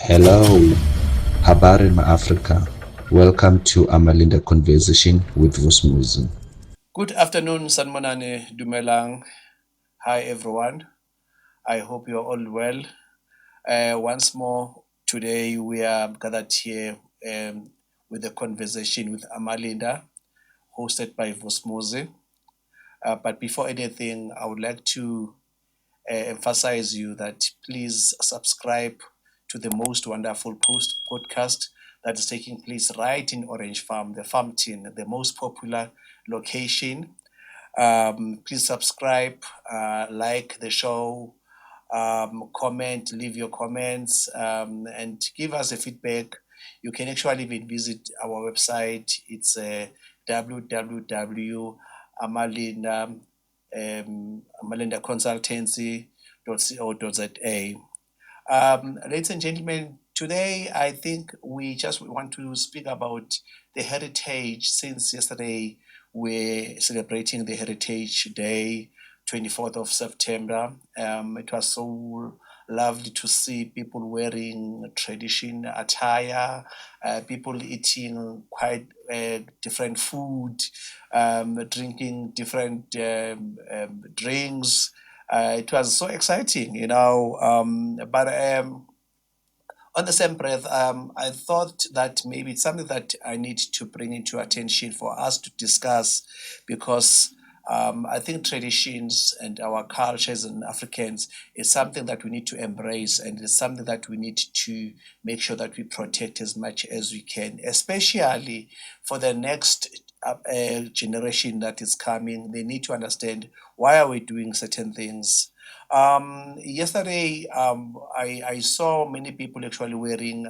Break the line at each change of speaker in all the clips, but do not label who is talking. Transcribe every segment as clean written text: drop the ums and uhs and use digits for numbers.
Hello, habari Africa. Welcome to Amalinda Conversation with Vus'muzi.
Good afternoon, Sanmonane Dumelang. Hi, everyone. I hope you're all well. Once more, today we are gathered here with a conversation with Amalinda, hosted by Vus'muzi. But before anything, I would like to emphasize you that please subscribe to the most wonderful podcast that is taking place right in Orange Farm, the Farm Tin, the most popular location. Please subscribe, like the show, comment, leave your comments, and give us a feedback. You can actually even visit our website. It's www.amalinda, amalindaconsultancy.co.za. Ladies and gentlemen, today I think we just want to speak about the heritage. Since yesterday we're celebrating the Heritage Day, 24th of September. It was so lovely to see people wearing tradition attire, people eating quite different food, drinking different drinks. It was so exciting, but on the same breath, I thought that maybe it's something that I need to bring into attention for us to discuss because I think traditions and our cultures and Africans is something that we need to embrace, and it's something that we need to make sure that we protect as much as we can, especially for the next generation that is coming. They need to understand why are we doing certain things. Yesterday, I saw many people actually wearing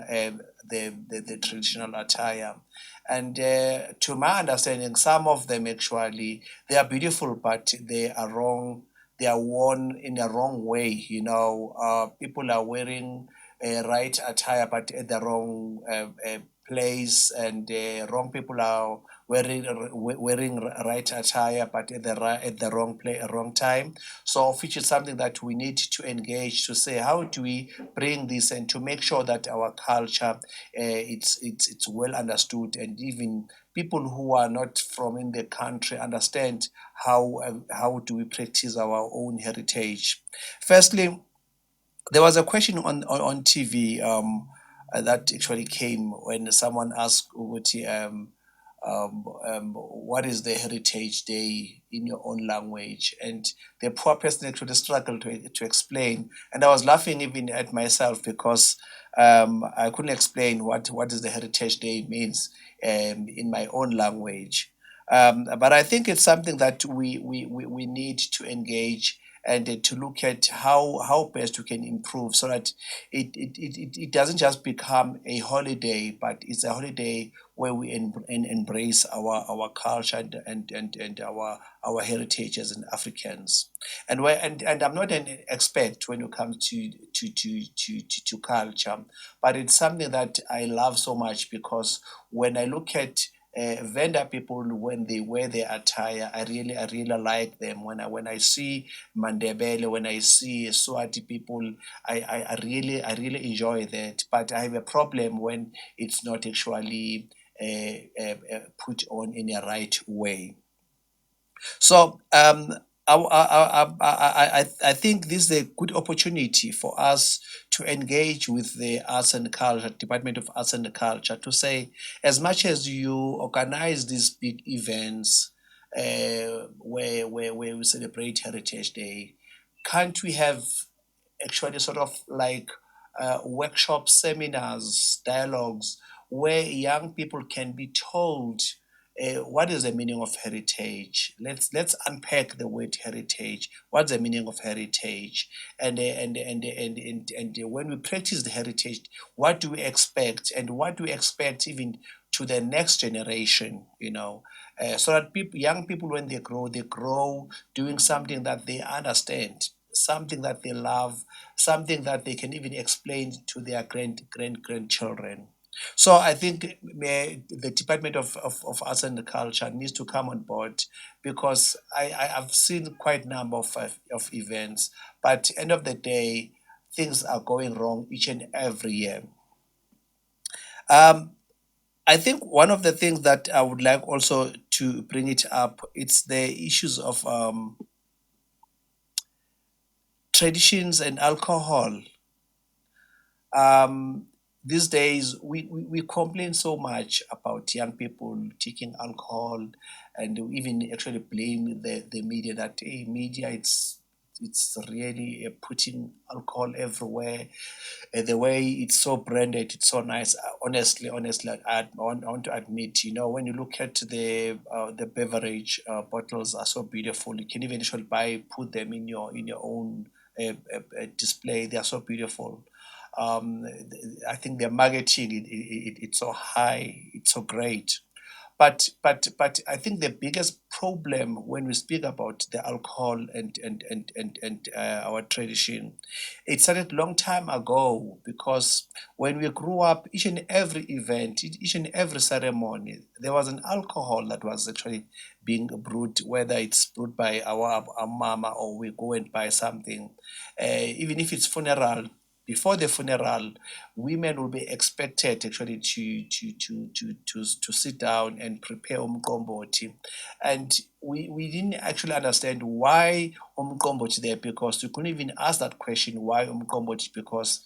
the traditional attire. And to my understanding, some of them actually, they are beautiful, but they are wrong. They are worn in a wrong way. People are wearing right attire, but at the wrong place, and wrong people are wearing right attire, but at the wrong time. So, which is something that we need to engage to say, how do we bring this and to make sure that our culture it's well understood, and even people who are not from in the country understand how do we practice our own heritage. Firstly, there was a question on TV that actually came when someone asked Uguti, what is the Heritage Day in your own language? And the poor person actually struggled to explain. And I was laughing even at myself because I couldn't explain what is the Heritage Day means in my own language. But I think it's something that we need to engage and to look at how best we can improve so that it doesn't just become a holiday, but it's a holiday where we embrace our culture and our heritage as an Africans. And I'm not an expert when it comes to culture, but it's something that I love so much because when I look at vendor people when they wear their attire, I really like them. When I see Mandebele, when I see Swati people, I really enjoy that. But I have a problem when it's not actually put on in a right way. So I think this is a good opportunity for us to engage with the Arts and Culture Department of Arts and Culture to say, as much as you organize these big events where we celebrate Heritage Day, can't we have actually sort of like workshops, seminars, dialogues where young people can be told what is the meaning of heritage. Let's unpack the word heritage. What's the meaning of heritage? And when we practice the heritage, what do we expect, and what do we expect even to the next generation? So that young people, when they grow doing something that they understand, something that they love, something that they can even explain to their grandchildren. So I think the Department of Arts and Culture needs to come on board because I've seen quite a number of events, but end of the day, things are going wrong each and every year. Um, I think one of the things that I would like also to bring it up, it's the issues of traditions and alcohol. Um, these days, we complain so much about young people taking alcohol, and we even actually blame the media that, hey, media, it's really putting alcohol everywhere. The way it's so branded, it's so nice. Honestly, I want to admit, when you look at the beverage bottles are so beautiful. You can even actually put them in your own display. They are so beautiful. I think their marketing, it's so high, it's so great. But I think the biggest problem when we speak about the alcohol and our tradition, it started long time ago, because when we grew up, each and every event, each and every ceremony, there was an alcohol that was actually being brewed, whether it's brewed by our mama, or we go and buy something. Even if it's funeral, before the funeral, women will be expected actually to sit down and prepare umqombothi. And we didn't actually understand why umqombothi there, because we couldn't even ask that question, why umqombothi, because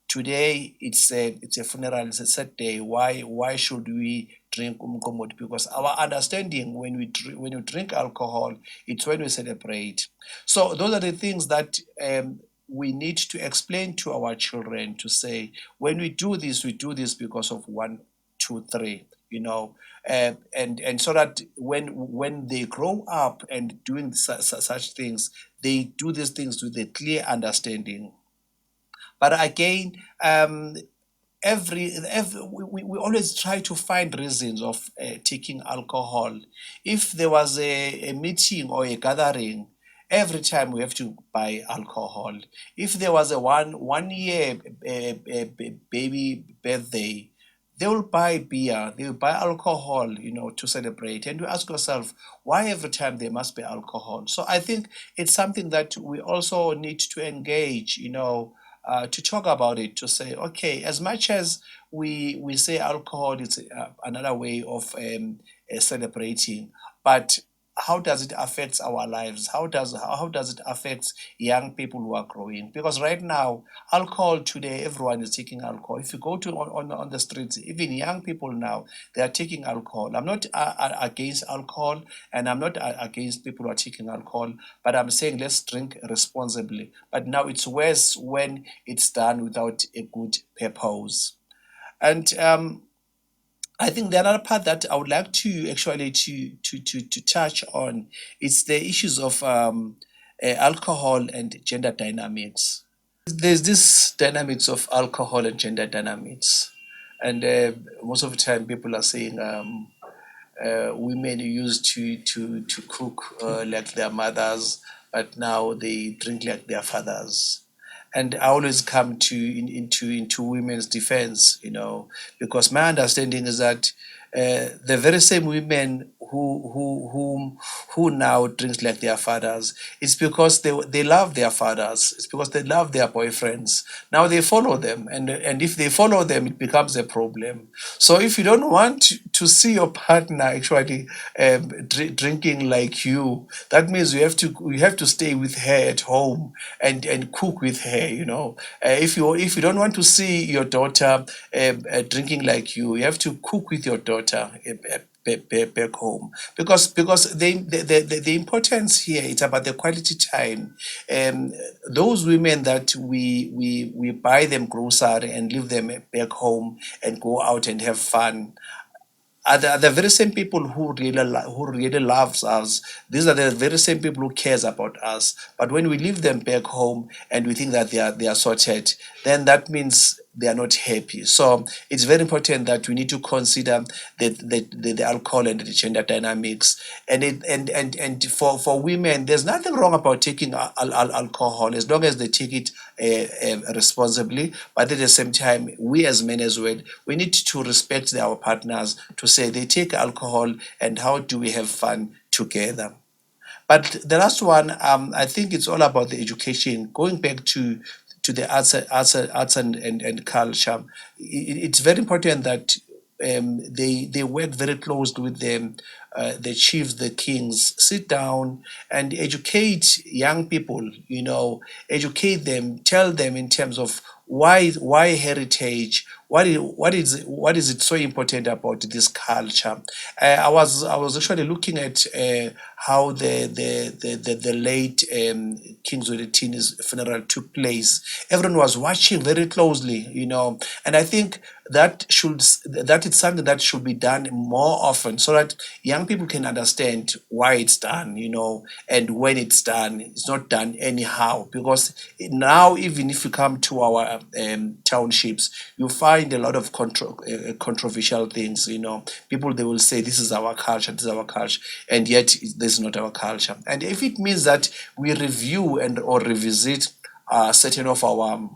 today it's a funeral, it's a sad day. Why should we drink umqombothi? Because our understanding, when you drink alcohol, it's when we celebrate. So those are the things that we need to explain to our children, to say, when we do this because of one, two, three, and so that when they grow up and doing such things, they do these things with a clear understanding. But again, we always try to find reasons of taking alcohol. If there was a meeting or a gathering, every time we have to buy alcohol. If there was a one year baby birthday, they will buy beer, they will buy alcohol, to celebrate. And you ask yourself, why every time there must be alcohol? So I think it's something that we also need to engage, to talk about it, to say, okay, as much as we say alcohol is another way of celebrating, but how does it affect our lives? How does it affect young people who are growing? Because right now, alcohol today, everyone is taking alcohol. If you go to on the streets, even young people now, they are taking alcohol. I'm not against alcohol, and I'm not against people who are taking alcohol, but I'm saying let's drink responsibly. But now it's worse when it's done without a good purpose. And I think the other part that I would like to actually to touch on is the issues of alcohol and gender dynamics. There's this dynamics of alcohol and gender dynamics, and most of the time people are saying women used to cook like their mothers, but now they drink like their fathers. And I always come into women's defense, because my understanding is that the very same women who now drinks like their fathers, it's because they love their fathers. It's because they love their boyfriends. Now they follow them, and if they follow them, it becomes a problem. So if you don't want to see your partner actually drinking like you, that means you have to stay with her at home and cook with her. If you don't want to see your daughter drinking like you have to cook with your daughter back home, because the importance here, it's about the quality time. um those women that we buy them grocery and leave them back home and go out and have fun are the very same people who really loves us. These are the very same people who cares about us. But when we leave them back home and we think that they are sorted, then that means they are not happy. So it's very important that we need to consider the alcohol and the gender dynamics. And for women, there's nothing wrong about taking alcohol as long as they take it responsibly. But at the same time, we as men as well, we need to respect our partners, to say they take alcohol and how do we have fun together. But the last one, I think it's all about the education. Going back to the arts and culture. It's very important that they work very closely with them, the chiefs, the kings, sit down and educate young people, educate them, tell them in terms of why heritage, what is it so important about this culture. I was actually looking at how the late King Zwelithini's funeral took place. Everyone was watching very closely, and I think that is something that should be done more often, so that young people can understand why it's done, and when it's done. It's not done anyhow, because now, even if you come to our townships, you find a lot of controversial things. People, they will say this is our culture, this is our culture, and yet this is not our culture. And if it means that we review and or revisit certain of our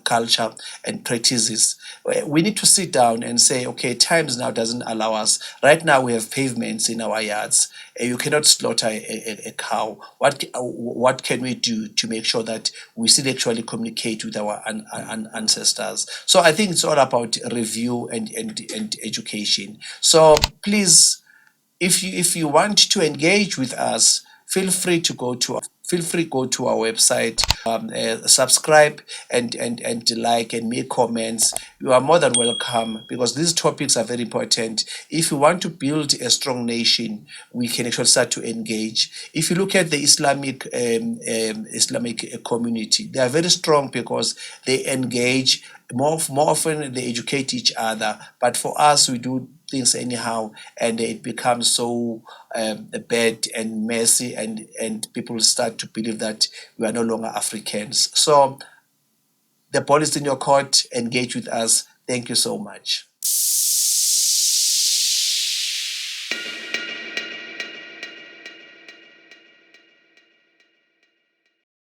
culture and practices, we need to sit down and say, okay, times now doesn't allow us. Right now, we have pavements in our yards. You cannot slaughter a cow. What can we do to make sure that we still actually communicate with our ancestors? So I think it's all about review and education. So please, if you want to engage with us, feel free go to our website, subscribe and like and make comments. You are more than welcome, because these topics are very important. If you want to build a strong nation, we can actually start to engage. If you look at the Islamic community, they are very strong because they engage more often. They educate each other. But for us, we do things anyhow, and it becomes so bad and messy, and people start to believe that we are no longer Africans. So the ball is in your court. Engage with us. Thank you so much.